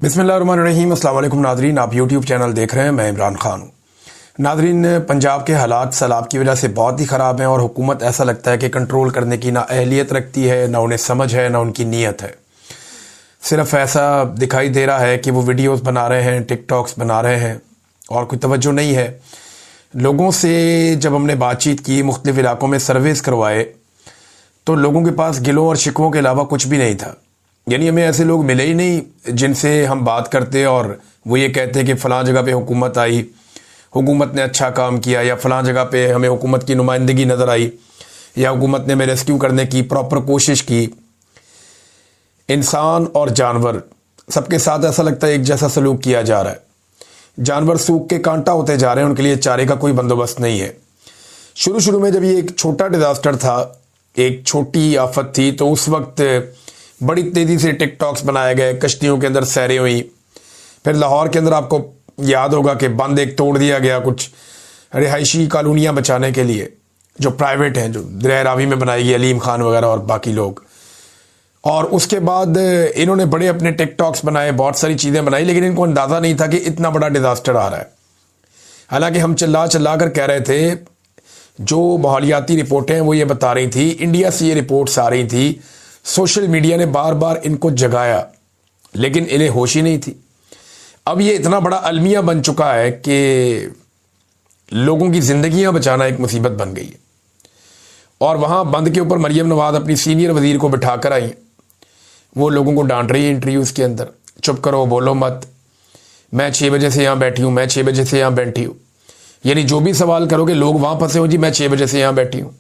बिस्मिल्लाहिर्रहमानिर्रहीम। अस्सलाम वालेकुम नादरीन, आप यूट्यूब चैनल देख रहे हैं। मैं इमरान खान हूँ। नादरीन, पंजाब के हालात सैलाब की वजह से बहुत ही ख़राब हैं और हुकूमत ऐसा लगता है कि कंट्रोल करने की ना अहलियत रखती है, ना उन्हें समझ है, ना उनकी नीयत है। सिर्फ ऐसा दिखाई दे रहा है कि वो वीडियोस बना रहे हैं, टिकटॉक्स बना रहे हैं और कोई तवज्जो नहीं है। लोगों से जब हमने बातचीत की, मुख्तलिफ इलाकों में सर्वेस करवाए, तो लोगों के पास गिलों और शिकवों के अलावा कुछ भी नहीं था। यानी हमें ऐसे लोग मिले ही नहीं जिनसे हम बात करते और वो ये कहते कि फ़लाँ जगह पे हुकूमत आई, हुकूमत ने अच्छा काम किया, या फ़लाँ जगह पे हमें हुकूमत की नुमाइंदगी नज़र आई, या हुकूमत ने हमें रेस्क्यू करने की प्रॉपर कोशिश की। इंसान और जानवर सबके साथ ऐसा लगता है एक जैसा सलूक किया जा रहा है। जानवर सूख के कांटा होते जा रहे हैं, उनके लिए चारे का कोई बंदोबस्त नहीं है। शुरू में जब ये एक छोटा डिज़ास्टर था, एक छोटी आफत थी, तो उस वक्त बड़ी तेज़ी से टिकटॉक्स बनाए गए, कश्तियों के अंदर सैरें हुई। फिर लाहौर के अंदर आपको याद होगा कि बंद एक तोड़ दिया गया कुछ रिहायशी कॉलोनियाँ बचाने के लिए, जो प्राइवेट हैं, जो दरिया रावी में बनाई गई, अलीम खान वगैरह और बाकी लोग। और उसके बाद इन्होंने बड़े अपने टिकटॉक्स बनाए, बहुत सारी चीज़ें बनाई, लेकिन इनको अंदाज़ा नहीं था कि इतना बड़ा डिज़ास्टर आ रहा है। हालांकि हम चिल्ला कर कह रहे थे, जो माहौलियाती रिपोर्टें वो ये बता रही थी, इंडिया से ये रिपोर्ट्स आ रही थी, सोशल मीडिया ने बार बार इनको जगाया, लेकिन इन्हें होश ही नहीं थी। अब ये इतना बड़ा अलमिया बन चुका है कि लोगों की ज़िंदगियां बचाना एक मुसीबत बन गई है। और वहाँ बंद के ऊपर मरियम नवाज अपनी सीनियर वजीर को बिठा कर आई, वो लोगों को डांट रही है इंटरव्यूज़ के अंदर, चुप करो, बोलो मत, मैं 6 बजे से यहाँ बैठी हूँ, मैं 6 बजे से यहाँ बैठी हूँ। यानी जो भी सवाल करोगे लोग वहाँ फंसे हो, जी मैं 6 बजे से यहाँ बैठी हूँ।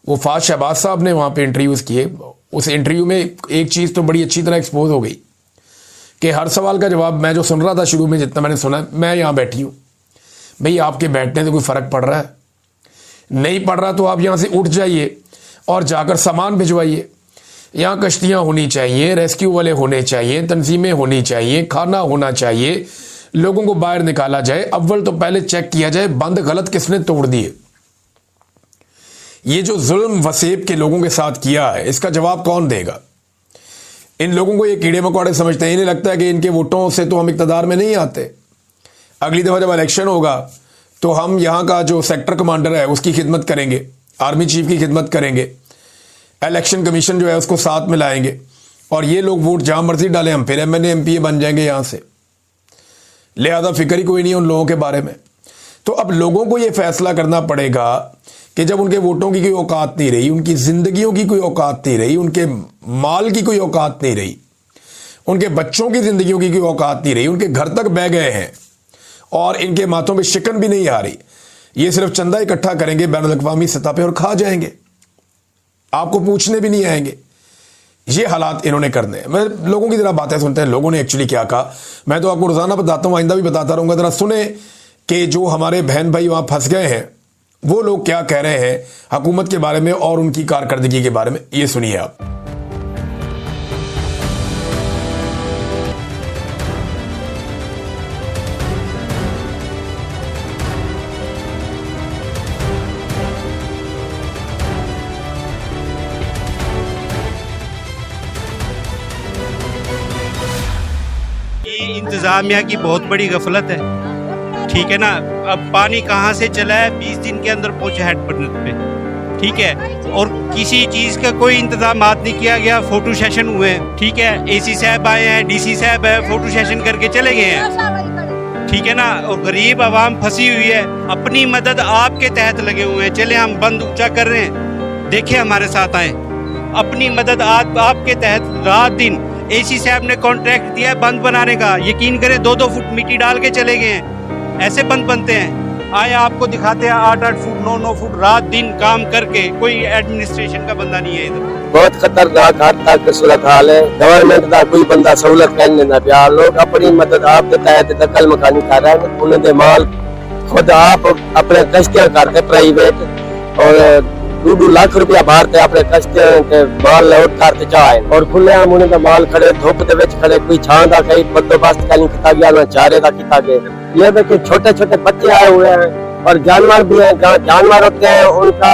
वो फाज शहबाज साहब ने वहाँ पे इंटरव्यूज़ किए। उस इंटरव्यू में एक चीज़ तो बड़ी अच्छी तरह एक्सपोज हो गई कि हर सवाल का जवाब मैं जो सुन रहा था शुरू में, जितना मैंने सुना, मैं यहाँ बैठी हूँ। भाई आपके बैठने से कोई फ़र्क पड़ रहा है? नहीं पड़ रहा तो आप यहाँ से उठ जाइए और जाकर सामान भिजवाइए। यहाँ कश्तियाँ होनी चाहिए, रेस्क्यू वाले होने चाहिए, तंजीमें होनी चाहिए, खाना होना चाहिए, लोगों को बाहर निकाला जाए। अव्वल तो पहले चेक किया जाए बंद गलत किसने तोड़ दिए। ये जो जुल्म वसेब के लोगों के साथ किया है, इसका जवाब कौन देगा? इन लोगों को ये कीड़े मकोड़े समझते हैं। इन्हें लगता है कि इनके वोटों से तो हम इक़्तिदार में नहीं आते। अगली दफ़ा जब इलेक्शन होगा तो हम यहाँ का जो सेक्टर कमांडर है उसकी खिदमत करेंगे, आर्मी चीफ की खिदमत करेंगे, इलेक्शन कमीशन जो है उसको साथ में लाएंगे, और ये लोग वोट जहाँ मर्जी डालें, हम फिर MNA MPA बन जाएंगे यहाँ से। लिहाजा फिक्र ही कोई नहीं उन लोगों के बारे में। तो अब लोगों को ये फैसला करना पड़ेगा कि जब उनके वोटों की कोई औकात नहीं रही, उनकी जिंदगियों की कोई औकात नहीं रही, उनके माल की कोई औकात नहीं रही, उनके बच्चों की जिंदगियों की कोई औकात नहीं रही, उनके घर तक बह गए हैं और इनके माथों पे शिकन भी नहीं आ रही, ये सिर्फ चंदा इकट्ठा करेंगे बैनुल-अक़वामी सतह पे और खा जाएंगे, आपको पूछने भी नहीं आएंगे। ये हालात इन्होंने करने हैं। मैं लोगों की जरा बातें सुनते हैं, लोगों ने एक्चुअली क्या कहा। मैं तो आपको रोजाना बताता हूँ, आइंदा भी बताता रहूंगा। जरा सुने कि जो हमारे बहन भाई वहां फंस गए हैं वो लोग क्या कह रहे हैं हुकूमत के बारे में और उनकी कारकर्दगी के बारे में। ये सुनिए आप। इंतजामिया की बहुत बड़ी गफलत है, ठीक है ना। अब पानी कहाँ से चला है, 20 दिन के अंदर पहुंचा हेड पे, ठीक है। और किसी चीज़ का कोई इंतजाम नहीं किया गया। फोटो सेशन हुए, ठीक है, AC साहब आए हैं, DC साहब है, फोटो सेशन करके चले गए हैं, ठीक है ना। और गरीब आवाम फंसी हुई है, अपनी मदद आपके तहत लगे हुए हैं। चले हम बंद ऊंचा कर रहे हैं, देखे हमारे साथ आए, अपनी मदद आपके तहत रात दिन। AC साहब ने कॉन्ट्रैक्ट दिया है बंद बनाने का, यकीन करें 2-2 फुट मिट्टी डाल के चले गए हैं। ऐसे बंद बनते हैं? आए आपको दिखाते हैं 8-8 फुट 9-9 फुट रात दिन काम करके। कोई एडमिनिस्ट्रेशन का बंदा नहीं है इधर। बहुत खतरनाक हद तक सूरत हाल है। गवर्नमेंट का कोई बंदा सहूलत करने ना पिया। लोग अपनी मदद आपके तहत दखल मकानी कर रहे हैं। उन्होंने माल खुद आप अपने कश्तियां करते प्राइवेट, और 2-2 लाख रुपया भारते अपने कश्तियां के माल लोड करते जाए, और खुले आम उन्हें माल खड़े धुप दे विच खड़े, कोई छां दा कहीं बंदोबस्त कहीं किया गया ना चारे का किया गया। ये देखिए छोटे छोटे बच्चे आए हुए हैं और जानवर भी हैं। जहाँ जानवर होते हैं उनका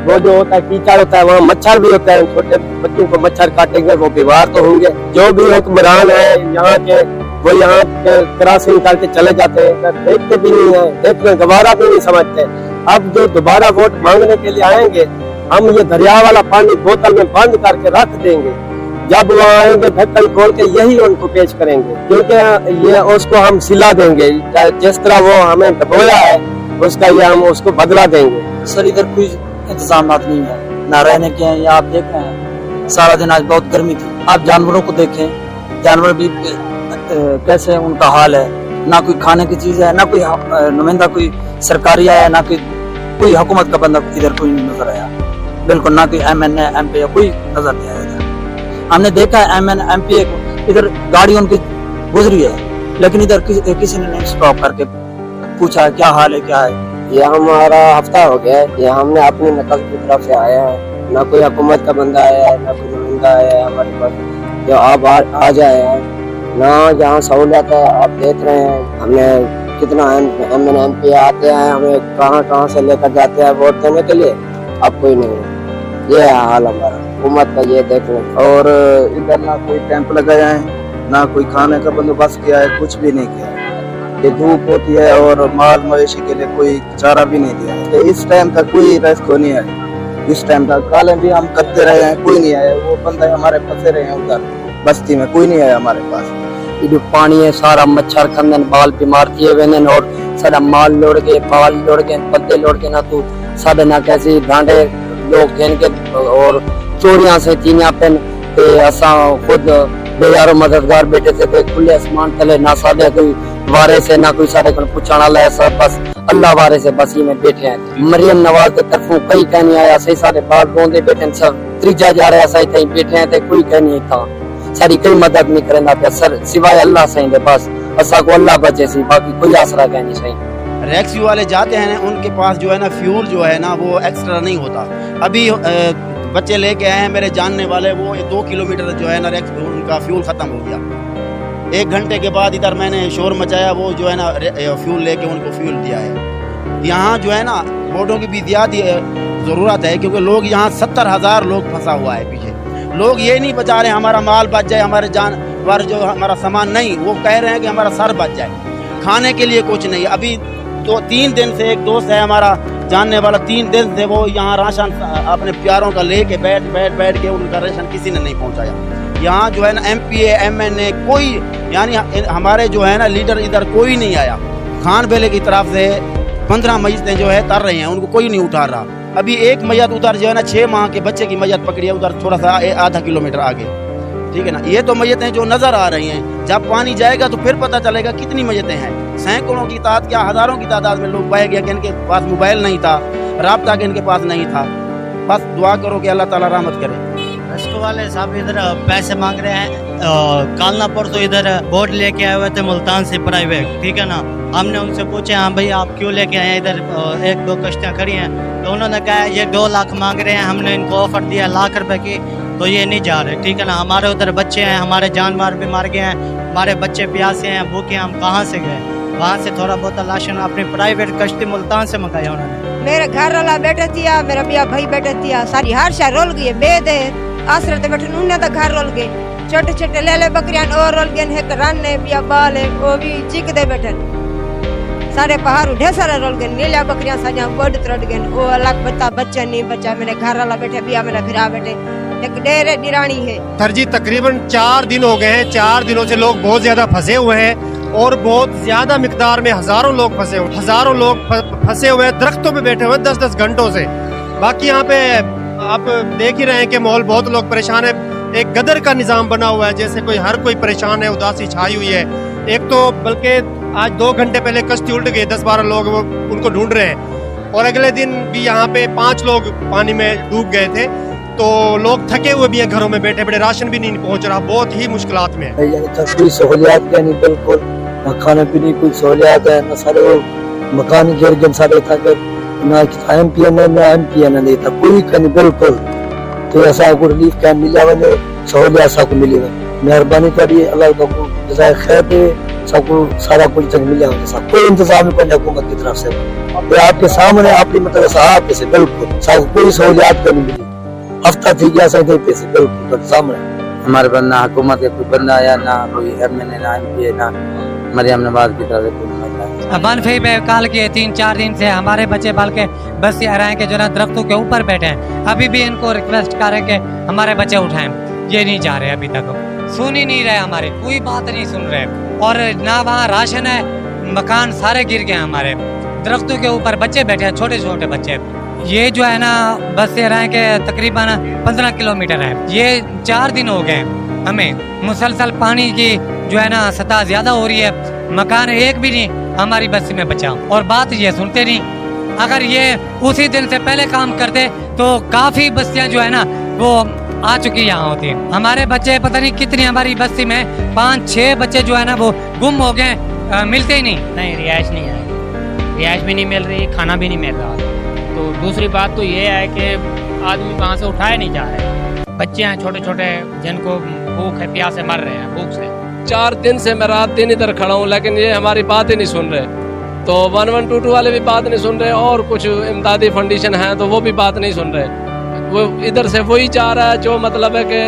वो जो होता है कीचड़ होता है, वहाँ मच्छर भी होता है, छोटे बच्चों को मच्छर काटेंगे वो बीमार तो होंगे। जो भी हुक्मरान है यहाँ के वो यहाँ क्रॉसिंग करके चले जाते हैं, देखते भी नहीं है, देखने गवारा भी नहीं समझते। अब जो दोबारा वोट मांगने के लिए आएंगे, हम ये दरिया वाला पानी बोतल में बंद करके रख देंगे, जब वो आएंगे ढक्कन खोल के यही उनको पेश करेंगे, क्योंकि ये उसको हम सिला देंगे, जिस तरह वो हमें डबोया है उसका ये हम उसको बदला देंगे। सर इधर कोई इंतजाम नहीं है, ना रहने के हैं। आप देख रहे हैं सारा दिन आज बहुत गर्मी थी, आप जानवरों को देखें, जानवर भी कैसे उनका हाल है, ना कोई खाने की चीज है, ना कोई नुमाइंदा कोई सरकारी आया, ना कोई हुकूमत का बंदा इधर कोई नहीं नजर आया, बिल्कुल ना कोई MNA MP कोई नजर नहीं आया इधर। हमने देखा है MNA MP इधर गाड़ी उनकी गुजरी है, लेकिन इधर किसी ने नहीं स्टॉप करके पूछा क्या हाल है क्या है। ये हमारा हफ्ता हो गया है, ये हमने अपनी नकल की तरफ से आया है, ना कोई हुकूमत का बंदा आया है, ना कोई नुमाइंदा आया है हमारे पास जो आप आ जाए हैं, ना यहाँ सहूलियत है। आप देख रहे हैं हमने कितना MNA MP आते हैं, हमें कहाँ से लेकर जाते हैं वोट देने के लिए, अब कोई नहीं है। ये है हाल हमारा हुकूमत का, ये देख लें। और इधर ना कोई कैंप लगाया है, ना कोई खाने का बंदोबस्त किया है, कुछ भी नहीं किया है। ये धूप होती है और माल मवेशी के लिए कोई चारा भी नहीं दिया है। इस टाइम तक कोई रेस्क्यू नहीं है, इस टाइम तक काले भी हम करते रहे हैं, कोई नहीं आया। वो बंदे हमारे फंसे रहे हैं उधर बस्ती में, कोई नहीं आया हमारे पास। ये जो पानी है सारा मच्छर खंदन बाल बीमार किए हुए हैं, और सारा माल लोड़ के बाल लोड़ के पत्ते लोड़ के ना तो साढ़े ना कैसे भांडे लोग खेन के और चोरियां से चीनियां पेन के असा खुद बेयारो मददगार बैठे थे खुले आसमान तले, ना साढ़े कोई वारे से ना कोई साढ़े को पूछाना लाया, सब बस अल्लाह वारे से बस ये में बैठे हैं। मरियम नवाज के तरफों कई कह नहीं आया, सही सारे बाल रोंदे बैठे सब त्रीजा जा रहा सही कहीं बैठे हैं, कोई कह नहीं था, सारी कोई मदद नहीं करेंदा पे सर सिवाय अल्लाह सही दे, बस असा को अल्लाह बचे सी, बाकी कोई आसरा कह नहीं सही। रेस्क्यू वाले जाते हैं उनके पास जो है ना फ्यूल जो है ना वो एक्स्ट्रा नहीं होता। अभी बच्चे लेके आए हैं मेरे जानने वाले, वो 2 किलोमीटर जो है ना उनका फ्यूल खत्म हो गया। 1 घंटे के बाद इधर मैंने शोर मचाया, वो जो है ना फ्यूल लेके उनको फ्यूल दिया है। यहाँ जो है ना वोटों की भी ज़्यादा ज़रूरत है, क्योंकि लोग यहाँ 70,000 लोग फंसा हुआ है पीछे। लोग ये नहीं बचा रहे हमारा माल बच जाए, हमारे जानवर जो हमारा सामान, नहीं, वो कह रहे हैं कि हमारा सर बच जाए। खाने के लिए कुछ नहीं। अभी 2-3 दिन से एक दोस्त है हमारा जानने वाला, 3 दिन से वो यहाँ राशन अपने प्यारों का लेके बैठ के उनका राशन किसी ने नहीं पहुँचाया। यहाँ जो है ना MPA MNA कोई, यानी हमारे जो है ना लीडर इधर कोई नहीं आया। खान बेले की तरफ से 15 मैयतें जो है तर रही हैं, उनको कोई नहीं उठा रहा। अभी एक मैयत उधर जो है ना 6 माह के बच्चे की मैयत पकड़ी है, उधर थोड़ा सा आधा किलोमीटर आगे, ठीक है ना। ये तो मैयतें जो नजर आ रही हैं, जब पानी जाएगा तो फिर पता चलेगा कितनी मैयतें हैं। सैकड़ों की तादाद, क्या हजारों की तादाद में लोग बह गया कि इनके पास मोबाइल नहीं था, राब्ता के इनके पास नहीं था। बस दुआ करो कि अल्लाह ताला रहमत करे। रेस्क्यू वाले साहब इधर पैसे मांग रहे हैं। कालना परसों इधर बोट लेके आए हुए थे मुल्तान से प्राइवेट, ठीक है ना। हमने उनसे पूछे हाँ भाई आप क्यों लेके आए हैं, इधर 1-2 कश्तियाँ खड़ी हैं, तो उन्होंने कहा ये 2 लाख मांग रहे हैं। हमने इनको ऑफर दिया लाख रुपए की, तो ये नहीं जा रहे, ठीक है ना। हमारे उधर बच्चे हैं, हमारे जानवर भी मार गए हैं, हमारे बच्चे प्यासे हैं, भूखे, हम कहाँ से गए। वहाँ से थोड़ा बहुत राशन अपनी प्राइवेट कश्ती मुल्तान से मंगाया उन्होंने। मेरे घर वाला बैठे थिया, मेरा बिया भाई बैठे थिया, सारी हर शा रोल गई बेद आश्रत बैठे उन्हें तो घर रोल गए, छोटे छोटे ले बकरियां और रोल गए, एक रन है बिया बाल है वो भी चिक दे बैठे, सारे पहाड़ ढेर सारे रोल गए, नीला बकरियां साजा बड़ त्रोड़ गए, वो अलग बता बच्चा नहीं बच्चा। मेरे घर वाला बैठे बिया, मेरा फिरा बैठे, एक डेरे निरानी है। सर जी तकरीबन 4 दिन हो गए हैं, 4 दिनों से लोग बहुत ज्यादा फंसे हुए हैं और बहुत ज्यादा मिकदार में हजारों लोग फंसे हुए, हजारों लोग फंसे हुए हैं, दरख्तों पे बैठे हुए 10-10 घंटों से। बाकी यहाँ पे आप देख ही रहे हैं कि माहौल बहुत लोग परेशान है। एक गदर का निजाम बना हुआ है, जैसे कोई हर कोई परेशान है, उदासी छाई हुई है। एक तो बल्कि आज 2 घंटे पहले कश्ती उल्ट गई, 10-12 लोग वो उनको ढूंढ रहे हैं, और अगले दिन भी यहाँ पे 5 लोग पानी में डूब गए थे। तो लोग थके हुए भी हैं, घरों में बैठे बैठे, राशन भी नहीं पहुँच रहा, बहुत ही मुश्किलात में है। कोई सहूलियात क्या नहीं, बिल्कुल ना खाने पीने कोई सहूलियात है, ना सारे वो मकान गिर गए सारे तक, ना MPN ना MPN नहीं था कोई कहीं, बिल्कुल। तो ऐसा को रिलीफ कैंप मिला वने, सहूलियात को मिली, मेहरबानी करिए, अल्लाह को जज़ाए खैर दे। सबको सारा कुछ तक मिला होगा, सब कोई इंतजाम नहीं पड़ा हुकूमत की तरफ से। ये आपके सामने अपनी मतलब साहब से बिल्कुल सब कोई सहूलियात नहीं मिली, हफ्ता थी गया सही पैसे बिल्कुल सामने। हमारे पास ना हुकूमत के कोई बंदा आया, ना कोई एमएनए, ना एमपी, ना मरियम नवाज की तरह कोई नुमाइंदा। बनफी पे काल के 3-4 दिन से हमारे बच्चे बाल के बस ये आ रहे हैं कि जो ना दरख्तों के ऊपर बैठे हैं। अभी भी इनको रिक्वेस्ट कर रहे हैं कि हमारे बच्चे उठाएं, ये नहीं जा रहे, अभी तक सुन ही नहीं रहे, हमारे कोई बात नहीं सुन रहे। और ना वहाँ राशन है, मकान सारे गिर गए हमारे, दरख्तों के ऊपर बच्चे बैठे हैं, छोटे छोटे बच्चे। ये जो है ना बस से रहे कि तकरीबन 15 किलोमीटर है। ये 4 दिन हो गए हमें, मुसलसल पानी की जो है ना सतह ज्यादा हो रही है, मकान एक भी नहीं हमारी बस्ती में बचा। और बात ये सुनते नहीं, अगर ये उसी दिन से पहले काम करते तो काफी बस्तियां जो है ना वो आ चुकी यहाँ होती। हमारे बच्चे पता नहीं कितनी, हमारी बस्ती में 5-6 बच्चे जो है ना वो गुम हो गए, मिलते ही नहीं। रिहाइश नहीं है, रिहाइश भी नहीं मिल रही, खाना भी नहीं मिल रहा। तो दूसरी बात तो ये है कि आदमी वहाँ से उठाए नहीं जा रहे, बच्चे हैं छोटे छोटे जिनको भूख है, प्यास से मर रहे हैं भूख से। 4 दिन से मैं रात दिन इधर खड़ा हूँ, लेकिन ये हमारी बात ही नहीं सुन रहे। तो 1122 वाले भी बात नहीं सुन रहे, और कुछ इमदादी फाउंडेशन है तो वो भी बात नहीं सुन रहे। वो इधर से वही चाह रहा है जो मतलब है कि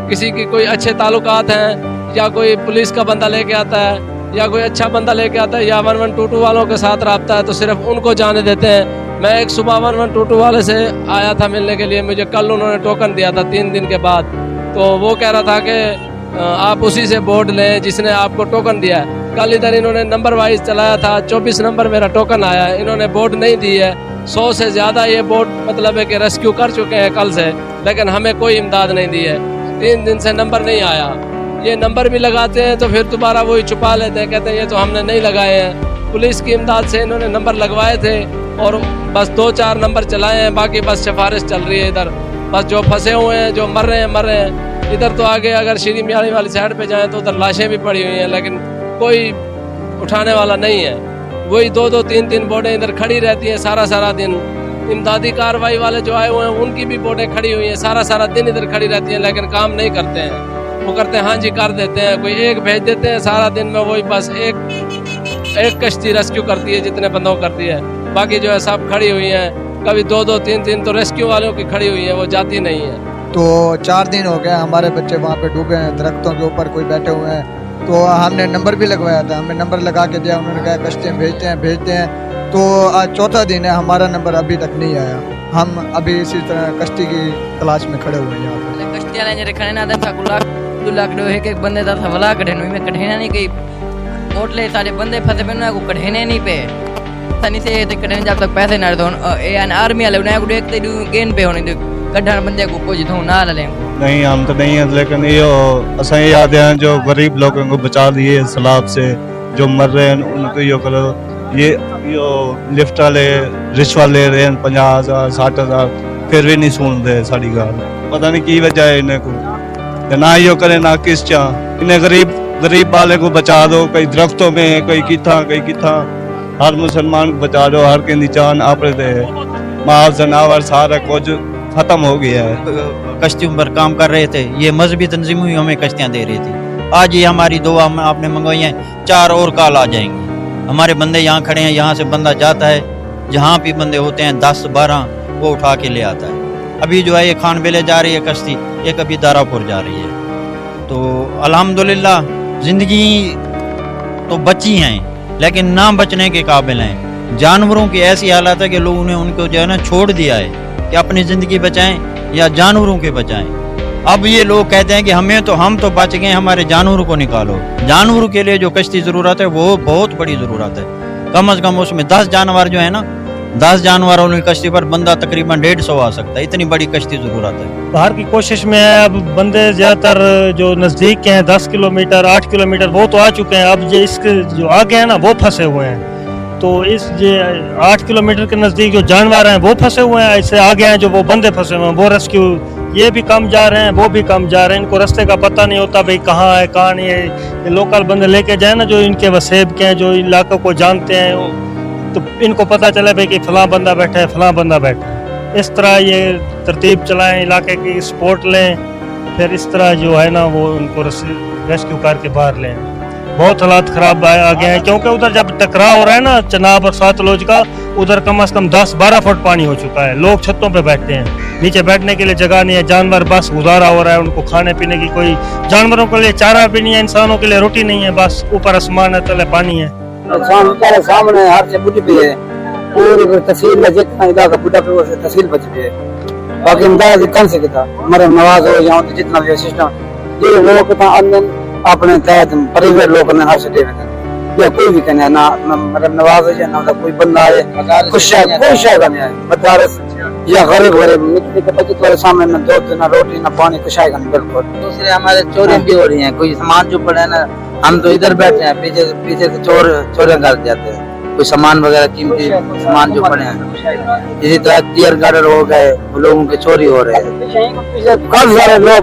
किसी की कोई अच्छे ताल्लुकात हैं, या कोई पुलिस का बंदा लेके आता है, या कोई अच्छा बंदा लेके आता है, या 1122 वालों के साथ रब्ता है तो सिर्फ उनको जाने देते हैं। मैं एक सुबह 1122 वाले से आया था मिलने के लिए, मुझे कल उन्होंने टोकन दिया था 3 दिन के बाद। तो वो कह रहा था कि आप उसी से बोर्ड लें जिसने आपको टोकन दिया है। कल इधर इन्होंने नंबर वाइज चलाया था, 24 नंबर मेरा टोकन आया है, इन्होंने बोर्ड नहीं दी है। 100 से ज़्यादा ये बोर्ड मतलब है कि रेस्क्यू कर चुके हैं कल से, लेकिन हमें कोई इमदाद नहीं दी है। 3 दिन से नंबर नहीं आया। ये नंबर भी लगाते हैं तो फिर दोबारा वही छुपा लेते हैं, कहते हैं ये तो हमने नहीं लगाए हैं। पुलिस की इमदाद से इन्होंने नंबर लगवाए थे और बस 2-4 नंबर चलाए हैं, बाकी बस सिफारिश चल रही है इधर। बस जो फंसे हुए हैं, जो मर रहे हैं। इधर तो आगे अगर श्री मियाणी वाली साइड पे जाएं तो उधर लाशें भी पड़ी हुई हैं, लेकिन कोई उठाने वाला नहीं है। वही 2-2, 3-3 बोटें इधर खड़ी रहती हैं सारा दिन। इमदादी कार्रवाई वाले जो आए हुए हैं उनकी भी बोटें खड़ी हुई हैं, सारा दिन इधर खड़ी रहती हैं, लेकिन काम नहीं करते हैं। वो करते हैं हाँ जी कर देते हैं, कोई एक भेज देते हैं, सारा दिन में वही बस एक कश्ती रेस्क्यू करती है जितने बंदों को करती है, बाकी जो है सब खड़ी हुई हैं। कभी 2-2, 3-3 तो रेस्क्यू वालों की खड़ी हुई है, वो जाती नहीं है। तो 4 दिन हो गए हमारे बच्चे वहाँ पे डूबे हैं, दरख्तों के ऊपर कोई बैठे हुए हैं। तो हमने नंबर भी लगवाया था, हमें नंबर लगा के दिया, उन्होंने कहा कश्तियाँ भेजते हैं। तो आज 4था दिन है, हमारा नंबर अभी तक नहीं आया। हम अभी इसी तरह कश्ती की तलाश में खड़े हुए हैं यहाँ पे। कश्तियाँ लेने खड़े ना था एक बंदे था वला कढ़े में कढ़ेना नहीं गई मोटले सारे बंदे फंसे पे ना को कढ़ेने नहीं पे तनी से ते कढ़ेने जब तक पैसे ना दो एन आर्मी वाले उन्हें को देखते दू गेन पे होने दो कढ़न बंदे को कुछ धो ना ले नहीं। हम तो नहीं है, लेकिन ये असा याद है जो गरीब लोगों को बचा दिए सैलाब से, जो मर रहे हैं उनको यो करो। ये लिफ्ट वाले रिश्वत ले रहे हैं 50,000 60,000, फिर भी नहीं सुन रहे साड़ी गाल। पता नहीं की वजह है इन्हें को, ना यो करे ना किस चाह। इन्हें गरीब वाले को बचा दो, कई दरख्तों में, कई किथा। हर मुसलमान को बचा दो, हर की जान आपरे दे। माल जनावर सारा कुछ खत्म हो गया है। कश्तियों पर काम कर रहे थे, ये मजहबी तंजीम हुई हमें कश्तियाँ दे रही थी। आज ये हमारी दुआ आपने मंगवाई हैं, 4 और काल आ जाएंगी। हमारे बंदे यहाँ खड़े हैं, यहाँ से बंदा जाता है, जहाँ भी बंदे होते हैं 10-12 वो उठा के ले आता है। अभी जो है ये खान बेले जा रही है कश्ती, ये कभी दारापुर जा रही है। तो अल्हम्दुलिल्लाह जिंदगी तो बची हैं, लेकिन ना बचने के काबिल हैं। जानवरों की ऐसी हालत है कि लोगों ने उनको जो है ना छोड़ दिया है कि अपनी ज़िंदगी बचाएं या जानवरों के बचाएं। अब ये लोग कहते हैं कि हम तो बच गए, हमारे जानवरों को निकालो। जानवरों के लिए जो कश्ती ज़रूरत है वो बहुत बड़ी ज़रूरत है। कम से कम उसमें 10 जानवर जो है ना, 10 जानवरों की कश्ती पर बंदा तकरीबन 150 आ सकता है, इतनी बड़ी कश्ती ज़रूरत है। बाहर की कोशिश में है। अब बंदे ज़्यादातर जो नज़दीक के हैं 10 किलोमीटर 8 किलोमीटर वो तो आ चुके हैं। अब जो इसके जो आगे हैं ना वो फंसे हुए हैं। तो इस जो 8 किलोमीटर के नज़दीक जो जानवर हैं वो फंसे हुए हैं, इससे आगे हैं जो वो बंदे फंसे हुए हैं, वो रेस्क्यू ये भी कम जा रहे हैं, वो भी कम जा रहे हैं। इनको रास्ते का पता नहीं होता भाई कहाँ है कहाँ नहीं है। ये लोकल बंदे लेके जाए ना जो इनके वसेब के हैं, जो इलाकों को जानते हैं, तो इनको पता चला भाई कि फलां बंदा बैठा है, फलां बंदा बैठा है। इस तरह ये तरतीब चलाएं, इलाके की सपोर्ट लें, फिर इस तरह जो है ना वो उनको रेस्क्यू करके बाहर लें। बहुत हालात खराब आ गए हैं, क्योंकि उधर जब टकराव हो रहा है ना चनाब और सतलुज का, उधर कम से कम 10-12 फुट पानी हो चुका है। लोग छतों पे बैठते हैं, नीचे बैठने के लिए जगह नहीं है, जानवर बस गुजारा हो रहा है, उनको खाने पीने की कोई, जानवरों के लिए चारा भी नहीं है, इंसानों के लिए रोटी नहीं है, बस ऊपर आसमान है, तले पानी है। सामने हर से बुढ़ी पे है, पूरी तहसील में जितना इलाका बुढ़ा पे से तहसील बच गई है, बाकी इमदाद कम से कितना मरम नवाज हो यहाँ जितना भी सिस्टम ये लोग अपने तहत परिवार लोग ने हर से दे या कोई भी कहना ना मरम नवाज है ना कोई बंदा है कुछ कोई शायद नहीं है मदारस या गरीब निकले के बच्चे तुम्हारे सामने ना दूध ना रोटी ना पानी कुछ आएगा नहीं। बिल्कुल दूसरे हमारे चोरी भी हो रही है, कोई सामान जो पड़े ना हम तो इधर बैठे हैं, पीछे पीछे से चोरियां कर जाते हैं, कोई सामान वगैरह कीमती सामान जो पड़े हैं, इसी तरह टीयर गार्डर हो गए, लोगों के चोरी हो रहे हैं। काफी सारे लोग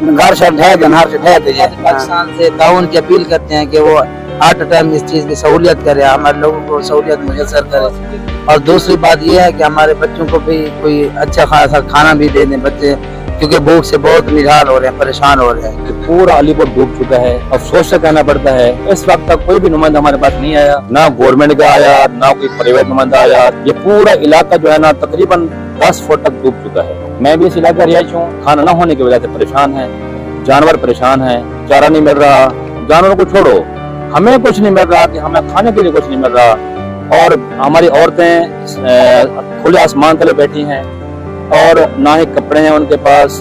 घर से पाकिस्तान से ताउन की अपील करते हैं कि वो हर टाइम इस चीज की सहूलियत करे, हमारे लोगों को सहूलियत मुयसर करे। और दूसरी बात ये है कि हमारे बच्चों को भी कोई अच्छा खासा खाना भी दे दें बच्चे, क्योंकि भूख से बहुत निहाल हो रहे हैं, परेशान हो रहे हैं। पूरा अलीपुर डूब चुका है, अफसोस से कहना पड़ता है इस वक्त तक कोई भी नुमाइंदा हमारे पास नहीं आया, ना गवर्नमेंट का आया ना कोई प्राइवेट नुमाइंदा आया। ये पूरा इलाका जो है ना तकरीबन 10 फुट तक डूब चुका है। मैं भी इस इलाके का रिहायशी हूँ, खाना न होने की वजह से परेशान है, जानवर परेशान है, चारा नहीं मिल रहा, जानवरों को छोड़ो हमें कुछ नहीं मिल रहा कि हमें खाने के लिए कुछ नहीं मिल रहा, और हमारी औरतें खुले आसमान तले बैठी हैं और ना ही कपड़े हैं उनके पास,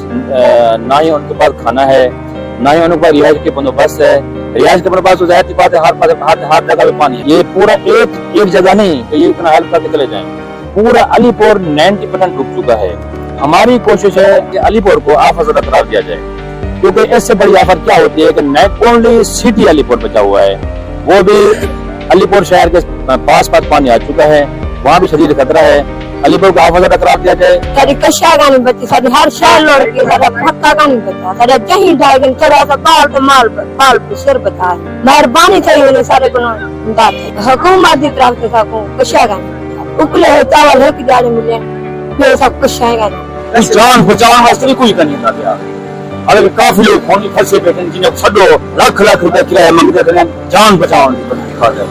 ना ही उनके पास खाना है, ना ही उनके पास रिहायश के बंदोबस्त है। रिहायश के बंदोबस्त जाहिर बात है हर जगह पे पानी है। ये पूरा एक जगह नहीं कि ये इतना हेल्प करके चले जाएं, पूरा अलीपुर 90% डूब चुका है। हमारी कोशिश है कि अलीपुर को आफत करार दिया जाए, क्योंकि इससे बड़ी आफत क्या होती है कि नॉट ओनली सिटी अलीपुर बचा हुआ है, वो भी अलीपुर शहर के पास पानी आ चुका है, वहाँ भी शदीद खतरा है। अलीपुर को आफत करार दिया जाए। सारी कशा का नहीं बची, सारी हर शहर लौट के सारा पक्का का नहीं बचा, सारा कहीं ढाई चढ़ा सा बाल तो माल बाल सिर बता है। मेहरबानी चाहिए उन्हें सारे को हुकूमत की तरफ से सबको कशा का नहीं, उपले है चावल है कि गाड़ी मिले ये सब कुछ आएगा। जान बचाने वास्ते कोई करनी था यार, अगर काफी लोग फोन फंसे बैठे जिन्हें छो लाख रुपए किराया मंगते करें जान बचाओ खाते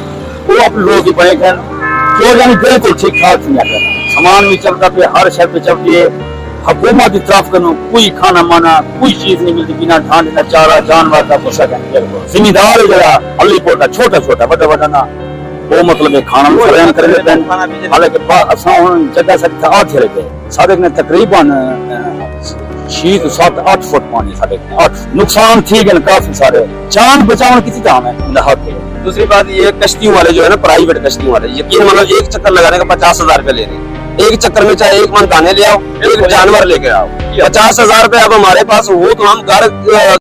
वो अपने लोग की बने जो यानी बिल्कुल ठीक ठाक नहीं सामान भी चलता पे हर शहर पे चलती है। हुकूमत की तरफ करो कोई खाना माना कोई चीज नहीं मिलती, बिना ठांड का चारा जानवर का गुस्सा जिम्मेदार जरा अलीपुर का छोटा छोटा बड़ा बड़ा ना वो मतलब खाना फराहम कर लेते हैं। हालांकि जगह सकता 8 रहते सारे ने तकरीबन 6 से 7-8 फुट पानी सारे 8 नुकसान ठीक है काफी सारे जान बचाना किसी काम है। दूसरी बात ये कश्तियों वाले जो है ना प्राइवेट कश्तियों वाले यकीन मानो एक चक्कर लगाने का 50,000 रुपए ले रहे हैं, एक चक्कर में चाहे एक मन दाने ले आओ एक जानवर लेके आओ, 50,000 रुपए अब हमारे पास हो तो हम घर